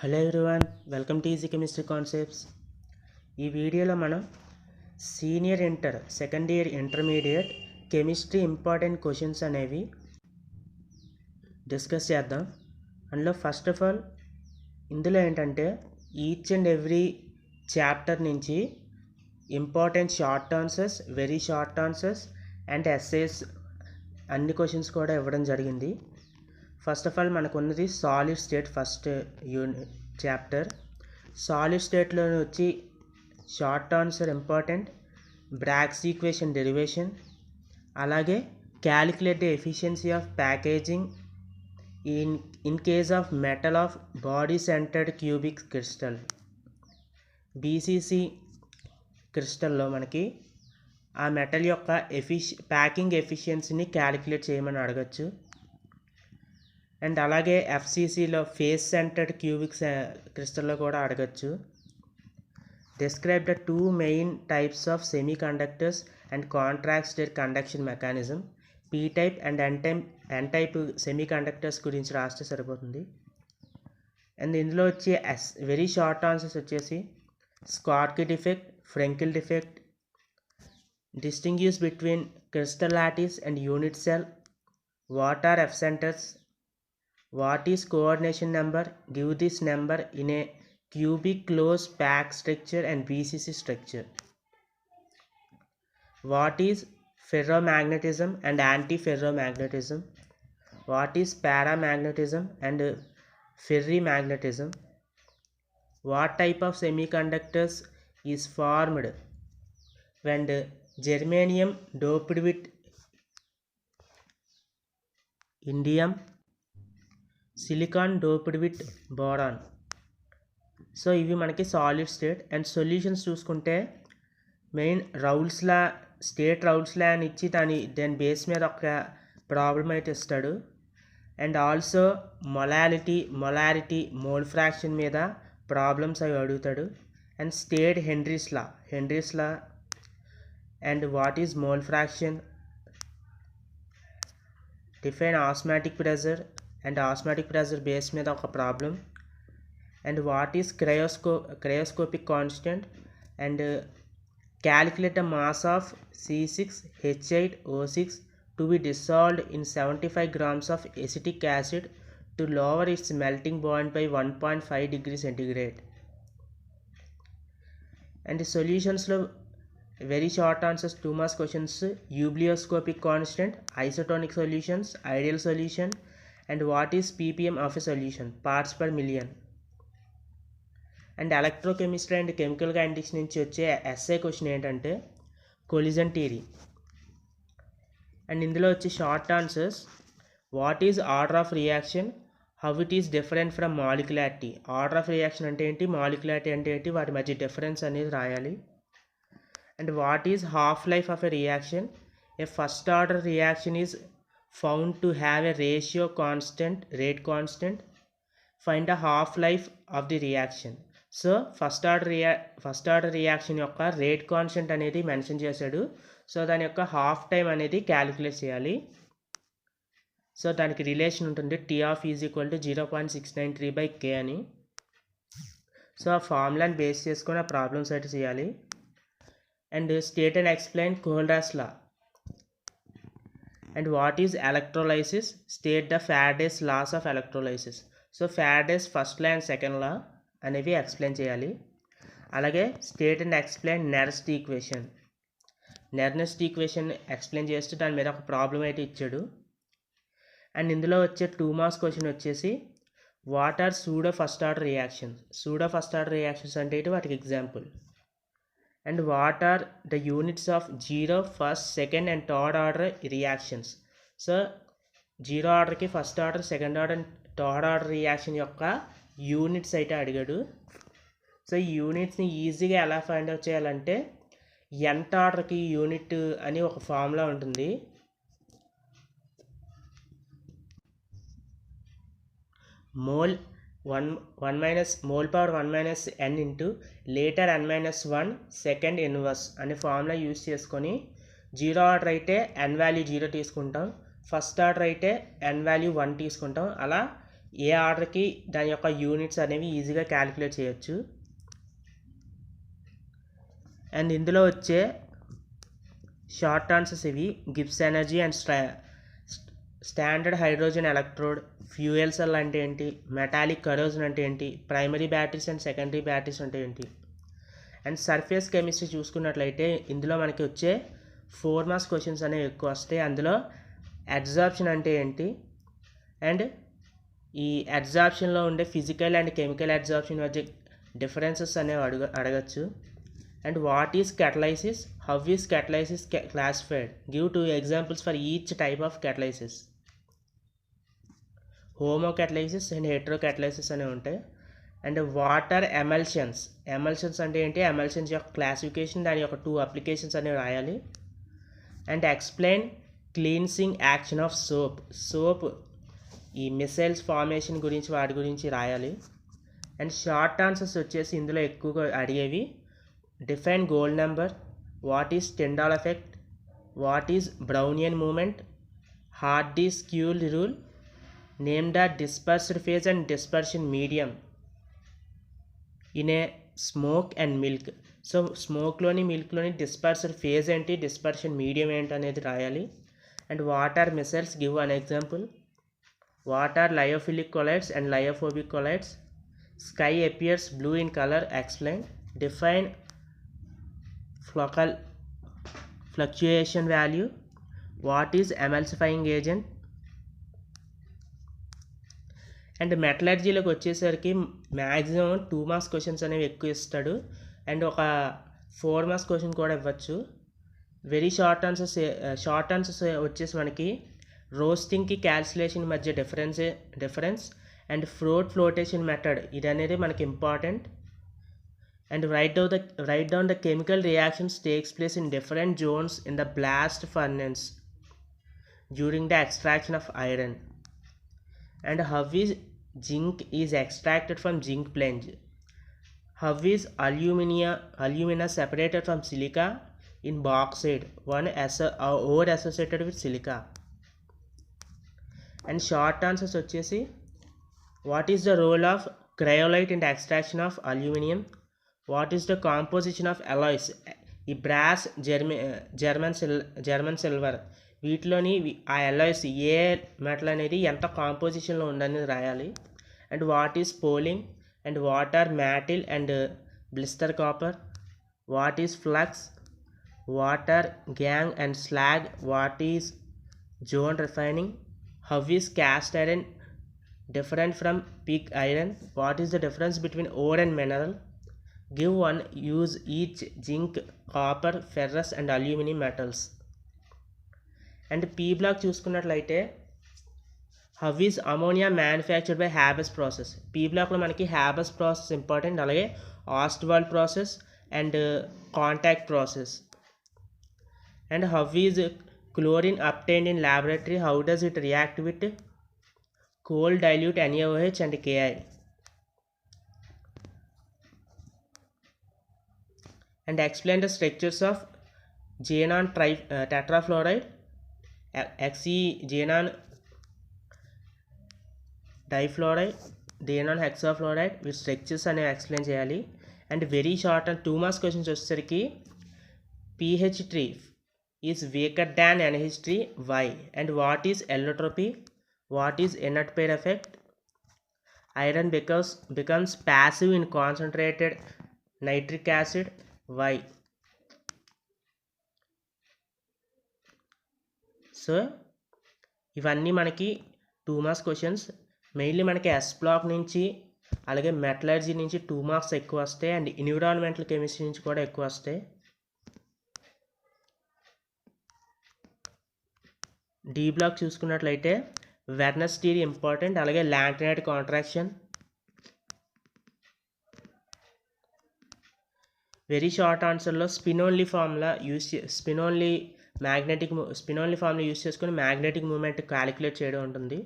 Hello everyone, welcome to easy chemistry concepts. ఈ వీడియోలో మనం senior inter second year intermediate chemistry important questions అనేవి discuss చేద్దాం. అందులో ఫస్ట్ ఆఫ్ ఆల్ ఇందులో ఏంటంటే ఈచ్ అండ్ ఎవ్రీ చాప్టర్ నుంచి important short answers, very short answers and essays అన్ని క్వశ్చన్స్ కూడా ఇవ్వడం జరిగింది. ఫస్ట్ ఆఫ్ ఆల్ మనకు ఉన్నది solid state first chapter. Solid స్టేట్లో వచ్చి short answer important, Bragg's equation derivation, అలాగే calculate the efficiency of packaging in case of metal of body centred cubic crystal. BCC క్రిస్టల్లో మనకి ఆ మెటల్ యొక్క ప్యాకింగ్ ఎఫిషియన్సీని క్యాలిక్యులేట్ చేయమని అడగచ్చు. అండ్ అలాగే ఎఫ్సిసిలో ఫేస్ సెంటర్డ్ క్యూబిక్ క్రిస్టల్లో కూడా అడగచ్చు. Describe the two main types of semiconductors and contrast their conduction mechanism. P type and N type semiconductors గురించి రాస్తే సరిపోతుంది. అండ్ ఇందులో వచ్చి వెరీ షార్ట్ ఆన్సర్స్ వచ్చేసి Schottky defect, Frenkel defect, distinguish between crystal lattice and unit cell, what are F centers, what is coordination number, give this number in a cubic closed pack structure and BCC structure, what is ferromagnetism and anti-ferromagnetism, what is paramagnetism and ferrimagnetism, what type of semiconductors is formed when germanium doped with indium, silicon doped with boron. So ఇవి మనకి solid state. And solutions చూసుకుంటే main state Raoult's లా అని ఇచ్చి దాని base మీద ఒక problem అయితే ఇస్తాడు. And also molarity mole fraction మీద ప్రాబ్లమ్స్ అవి అడుగుతాడు. And state Henry's law and what is mole fraction, define osmotic pressure and osmotic pressure base మీద ఒక problem. and what is cryoscopic constant and calculate the mass of C6H8O6 to be dissolved in 75 grams of acetic acid to lower its melting point by 1.5 degrees centigrade. and the solutions లో very short answers 2 marks questions, ebullioscopic constant, isotonic solutions, ideal solution and what is ppm of a solution, parts per million. And electrochemistry and chemical kinetics నుంచి వచ్చే SA question ఏంటంటే collision theory. And ఇందులో వచ్చే short answers what is order of reaction, how it is different from molecularity. Order of reaction అంటే ఏంటి, molecularity అంటే ఏంటి, వాటి మధ్య డిఫరెన్స్ అనేది రాయాలి. And what is half-life of a reaction? A first order reaction is found to have a ratio constant, rate constant. Find the half-life of the reaction. So first order reaction యొక్క rate constant అనేది mention చేశాడు. So దాని యొక్క half time అనేది calculate చేయాలి. So దానికి relation ఉంటుంది T of is equal to 0.693/K అని. సో ఆ ఫార్ములాని బేస్ చేసుకొని ఆ ప్రాబ్లమ్స్ అయితే చేయాలి. and state and explain Kohlraasch law. and what is electrolysis, state the Faraday's laws of electrolysis. so Faraday's first law and second law అనేవి explain చేయాలి. అలాగే state and explain Nernst equation explain చేస్తూ దాని మీద ఒక problem అయితే ఇచ్చాడు. And ఇందులో వచ్చే 2 మార్క్స్ క్వశ్చన్ వచ్చేసి what are pseudo first order reactions అంటే ఏంటి, వాటికి example. and what are the units of 0, 1st, 2nd and 3rd order reactions. so 0 ఆర్డర్కి first order, second order and third order reaction యొక్క units అయితే అడిగాడు. So ఈ యూనిట్స్ని ఈజీగా ఎలా ఫైండ్ అవుట్ చేయాలంటే nth ఆర్డర్కి యూనిట్ అని ఒక ఫార్ములా ఉంటుంది. Mole 1 minus n into later n minus 1 second inverse అనే ఫార్ములా యూజ్ చేసుకొని 0 ఆర్డర్ అయితే n వాల్యూ 0 తీసుకుంటాం, ఫస్ట్ ఆర్డర్ అయితే n వాల్యూ 1 తీసుకుంటాం. అలా ఏ ఆర్డర్కి దాని యొక్క యూనిట్స్ అనేవి ఈజీగా క్యాలిక్యులేట్ చేయొచ్చు. అండ్ ఇందులో వచ్చే షార్ట్ ఆన్సర్స్ ఇవి: Gibbs energy and standard hydrogen electrode, fuel cell అంటే ఏంటి, మెటాలిక్ కరోజన్ అంటే ఏంటి, primary batteries and secondary batteries అంటే ఏంటి. అండ్ సర్ఫేస్ కెమిస్ట్రీ చూసుకున్నట్లయితే ఇందులో మనకి వచ్చే 4 మార్క్స్ క్వశ్చన్స్ అనేవి ఎక్కువ వస్తాయి. అందులో అడ్జార్ప్షన్ అంటే ఏంటి, అండ్ ఈ అడ్జార్ప్షన్లో ఉండే ఫిజికల్ అండ్ కెమికల్ అడ్జార్ప్షన్ మధ్య డిఫరెన్సెస్ అనేవి అడగచ్చు. And what is catalysis, how is catalysis classified, give 2 examples for each type of catalysis. Homocatalysis and heterocatalysis అనేవి ఉంటాయి. అండ్ వాటర్ ఎమల్షన్స్ అంటే ఏంటి, ఎమల్షన్స్ యొక్క క్లాసిఫికేషన్, దాని యొక్క 2 అప్లికేషన్స్ అనేవి రాయాలి. And explain cleansing action of soap ఈ మిసైల్స్ ఫార్మేషన్ గురించి వాటి గురించి రాయాలి. అండ్ షార్ట్ ఆన్సర్స్ వచ్చేసి ఇందులో ఎక్కువగా అడిగేవి: define gold number, what is Tyndall effect, what is Brownian movement, Hardy Schulze rule, name the dispersed phase and dispersion medium in a smoke and milk. So స్మోక్లోని మిల్క్లోని డిస్పర్స్డ్ ఫేజ్ ఏంటి, dispersion medium ఏంటి అనేది రాయాలి. And what are micelles, give an example. What are lyophilic colloids and lyophobic colloids, sky appears blue in colour, explain. Define flocculation value, what is emulsifying agent. And మెటలర్జీలోకి వచ్చేసరికి maximum 2 marks questions అనేవి ఎక్కువ ఇస్తాడు, and ఒక 4 marks question కూడా ఇవ్వచ్చు. Very short answers వచ్చేసి మనకి రోస్టింగ్కి calculation మధ్య డిఫరెన్స్ అండ్ ఫ్లోటేషన్ మెథడ్, ఇది అనేది మనకి important. And write down the chemical reactions takes place in different zones in the blast furnace during the extraction of iron. And how is zinc is extracted from zinc plunge. How is alumina separated from silica in bauxite, one ore associated with silica. And short answers వచ్చేసి what is the role of cryolite in the extraction of aluminium, what is the composition of alloys, ఈ brass, German silver, వీటిలోని ఆ alloys ఏ metal అనేది ఎంత కాంపోజిషన్లో ఉందనేది రాయాలి. And what is poling, and what are matte and blister copper, what is flux, what are gangue and slag, what is zone refining, how is cast iron different from pig iron, what is the difference between ore and mineral, give one, use each zinc, copper, ferrous and aluminum metals. And P block చూసుకున్నట్లయితే how is ammonia manufactured by Haber process. P బ్లాక్లో మనకి Haber process important, అలాగే Ostwald process and contact process. And how is chlorine obtained in laboratory, how does it react with cold dilute NaOH and Ki. And explain the structures of xenon tetrafluoride, xenon difluoride, xenon hexafluoride with structures అనేవి explain చేయాలి. And very short and 2 marks questions వచ్చేసరికి pH3 is weaker than NH3, why, and what is allotropy, what is inert pair effect, iron becomes passive in concentrated nitric acid, why. So ఇవన్నీ మనకి 2 marks questions. Mainly మనకి yes black నుంచి అలాగే metallurgy నుంచి 2 marks ఎక్కువ వస్తాయి, and environmental chemistry నుంచి కూడా ఎక్కువ వస్తాయి. డి బ్లాక్ చూసుకున్నట్లయితే వెర్నస్ థియరీ ఇంపార్టెంట్, అలాగే లాంటినైట్ కాంట్రాక్షన్. వెరీ షార్ట్ ఆన్సర్లో స్పిన్ ఓన్లీ ఫార్ములా యూస్ చేసుకొని మ్యాగ్నెటిక్ మూమెంట్ క్యాలిక్యులేట్ చేయడం ఉంటుంది.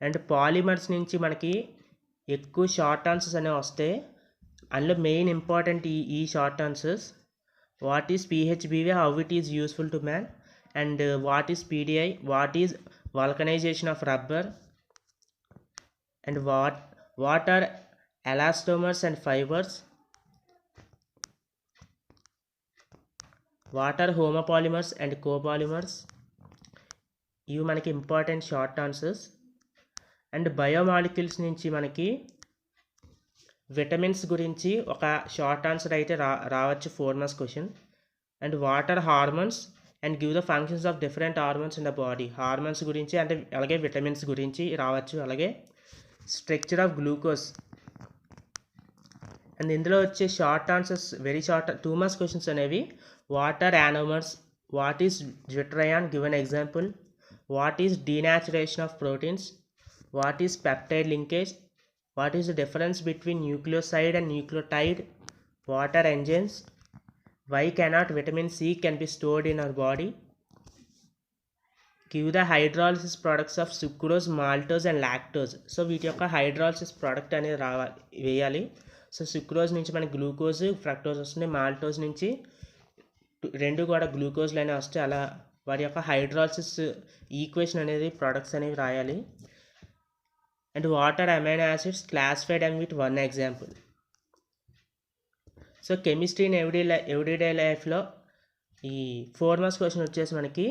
అండ్ పాలిమర్స్ నుంచి మనకి ఎక్కువ షార్ట్ ఆన్సర్స్ అనేవి వస్తాయి, అందులో మెయిన్ ఇంపార్టెంట్ ఈ short answers. What is PHBV, how it is useful to man, and what is PDI, what is vulcanisation of rubber, and what are elastomers and fibers, what are homopolymers and copolymers. ఇవి మనకి important short answers. And biomolecules నుంచి మనకి vitamins గురించి ఒక short answer అయితే రావచ్చు 4 marks question. And what are hormones and give the functions of different hormones in the body. Hormones గురించి అంటే అలాగే విటమిన్స్ గురించి రావచ్చు. అలాగే స్ట్రక్చర్ ఆఫ్ గ్లూకోజ్. అండ్ ఇందులో వచ్చే short answers very short 2 marks questions అనేవి. What are anomers, what is zwitterion, give an example, what is denaturation of proteins, what is peptide linkage, what is the difference between nucleoside and nucleotide, what are enzymes, why cannot vitamin C can be stored in our body, give the hydrolysis products of sucrose, maltose and lactose. So వీటి యొక్క hydrolysis product అనేది వేయాలి. So sucrose నుంచి మనకి glucose, fructose వస్తుంది. Maltose నుంచి రెండు కూడా గ్లూకోజ్లు అనేవి వస్తాయి. అలా వారి యొక్క హైడ్రాలిసిస్ ఈక్వేషన్ అనేది ప్రొడక్ట్స్ అనేవి రాయాలి. And what are amino acids classified and with 1 example. So chemistry in everyday లైఫ్లో ఈ 4 మార్క్స్ క్వశ్చన్ వచ్చేసి మనకి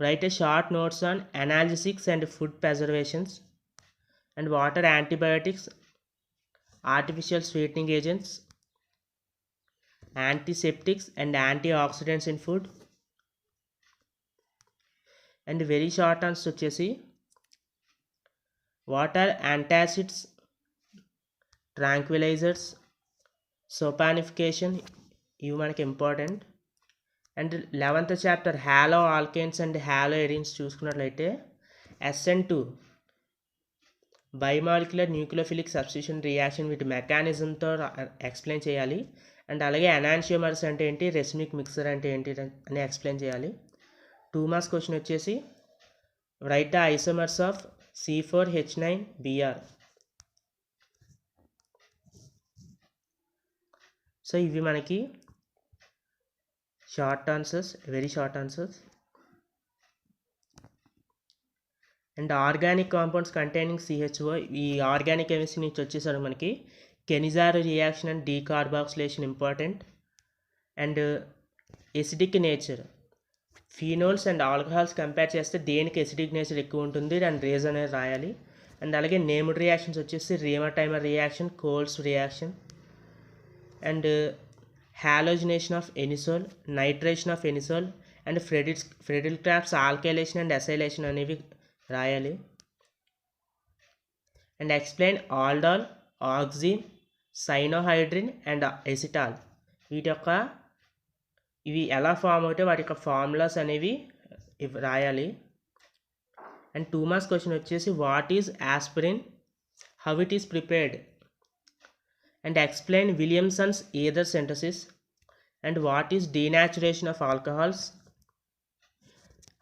write a short notes on analgesics and food preservations, and what are antibiotics, artificial sweetening agents, antiseptics and antioxidants in food. And very short answers వచ్చేసి what are antacids, tranquilizers, sopanification. ఇవి మనకి important. And 11th chapter halo alkanes and halo arenes చూసుకున్నట్లయితే SN2 bimolecular nucleophilic substitution reaction వీటి మెకానిజంతో explain చేయాలి. And అలాగే enantiomers అంటే ఏంటి, రెసిమిక్ మిక్సర్ అంటే ఏంటి అని ఎక్స్ప్లెయిన్ చేయాలి. 2 మార్క్స్ క్వశ్చన్ వచ్చేసి write the isomers of C4H9Br. So ఇవి మనకి short answers, very short answers. And organic compounds containing CHO. ఈ ఆర్గానిక్ కెమిస్ట్రీ నుంచి వచ్చేసరికి మనకి Cannizzaro reaction and decarboxylation important. And acidic nature, phenols and alcohols compare చేస్తే దేనికి acidic nature ఎక్కువ ఉంటుంది అండ్ రీజన్ అనేది రాయాలి. అండ్ అలాగే నేమ్డ్ రియాక్షన్స్ వచ్చేసి Reimer Tiemann reaction, Kolbe's reaction, and halogenation of anisole, nitration of anisole, and Friedel Crafts alkylation and acylation అనేవి రాయాలి. And explain aldol, oxime, cyanohydrin and acetal. ఇవి ఎలా ఫామ్ అవుతాయి, వాటి యొక్క ఫార్ములాస్ అనేవి రాయాలి. అండ్ 2 మార్క్స్ క్వశ్చన్ వచ్చేసి what is aspirin, how it is prepared, and explain Williamson's ether synthesis, and what is denaturation of alcohols,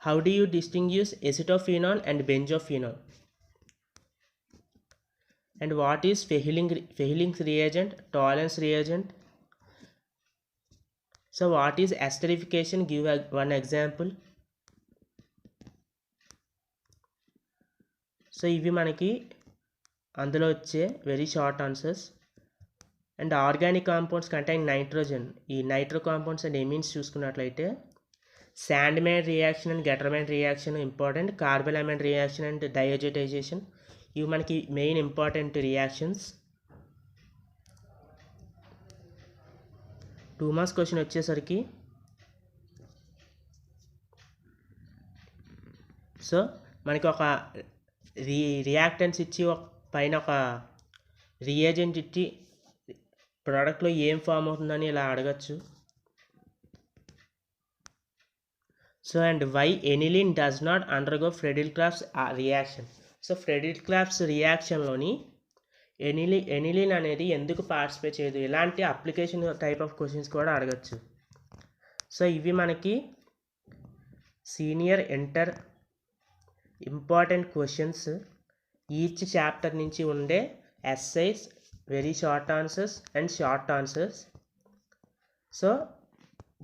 how do you distinguish acetophenol and benzophenol, and what is Fehling reagent, tolerance reagent. So what is esterification, give one example. So ఇవి మనకి అందులో వచ్చే very short answers. And organic compounds contain nitrogen. ఈ nitro compounds and amines చూసుకున్నట్లయితే Sandmeyer reaction and Gattermann reaction important, carbylamine reaction and diazotization. ఇవి మనకి main important reactions. 2 marks question వచ్చేసరికి so మనకి ఒక రియాక్టెన్స్ ఇచ్చి పైన ఒక రియేజెంట్ ఇచ్చి ప్రోడక్ట్లో ఏం ఫామ్ అవుతుందని ఇలా అడగచ్చు. So and why aniline does not undergo Friedel Crafts reaction. So Friedel Crafts రియాక్షన్లోని ఎనిలిన్ అనేది ఎందుకు పార్టిసిపేట్ చేయదు, ఇలాంటి అప్లికేషన్ టైప్ ఆఫ్ క్వశ్చన్స్ కూడా అడగచ్చు. సో ఇవి మనకి senior inter important questions each chapter నుంచి ఉండే SIs very short answers and short answers. So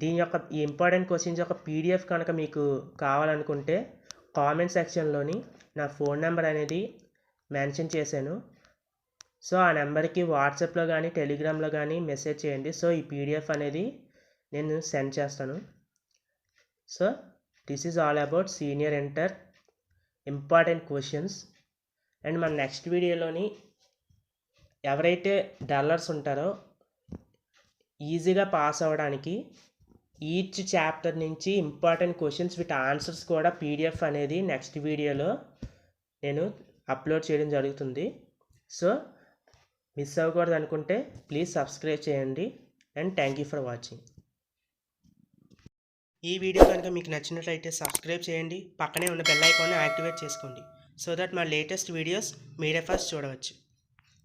దీని యొక్క ఈ ఇంపార్టెంట్ క్వశ్చన్స్ యొక్క పీడిఎఫ్ కనుక మీకు కావాలనుకుంటే కామెంట్ సెక్షన్లోని నా ఫోన్ నెంబర్ అనేది మెన్షన్ చేశాను. సో ఆ నెంబర్కి వాట్సాప్లో కానీ టెలిగ్రామ్లో కానీ మెసేజ్ చేయండి. సో ఈ పీడిఎఫ్ అనేది నేను సెండ్ చేస్తాను. So this is all about senior inter important questions. And మన నెక్స్ట్ వీడియోలోని ఎవరైతే డల్లర్స్ ఉంటారో ఈజీగా పాస్ అవ్వడానికి ఈచ్ చాప్టర్ నుంచి ఇంపార్టెంట్ క్వశ్చన్స్ విత్ ఆన్సర్స్ కూడా పీడిఎఫ్ అనేది నెక్స్ట్ వీడియోలో నేను అప్లోడ్ చేయడం జరుగుతుంది. సో మిస్ అవ్వకూడదు అనుకుంటే ప్లీజ్ సబ్స్క్రైబ్ చేయండి. And thank you for watching. ఈ వీడియో కనుక మీకు నచ్చినట్లయితే సబ్స్క్రైబ్ చేయండి, పక్కనే ఉన్న బెల్ ఐకాన్ని యాక్టివేట్ చేసుకోండి సో దట్ మా లేటెస్ట్ వీడియోస్ మీరే ఫస్ట్ చూడవచ్చు.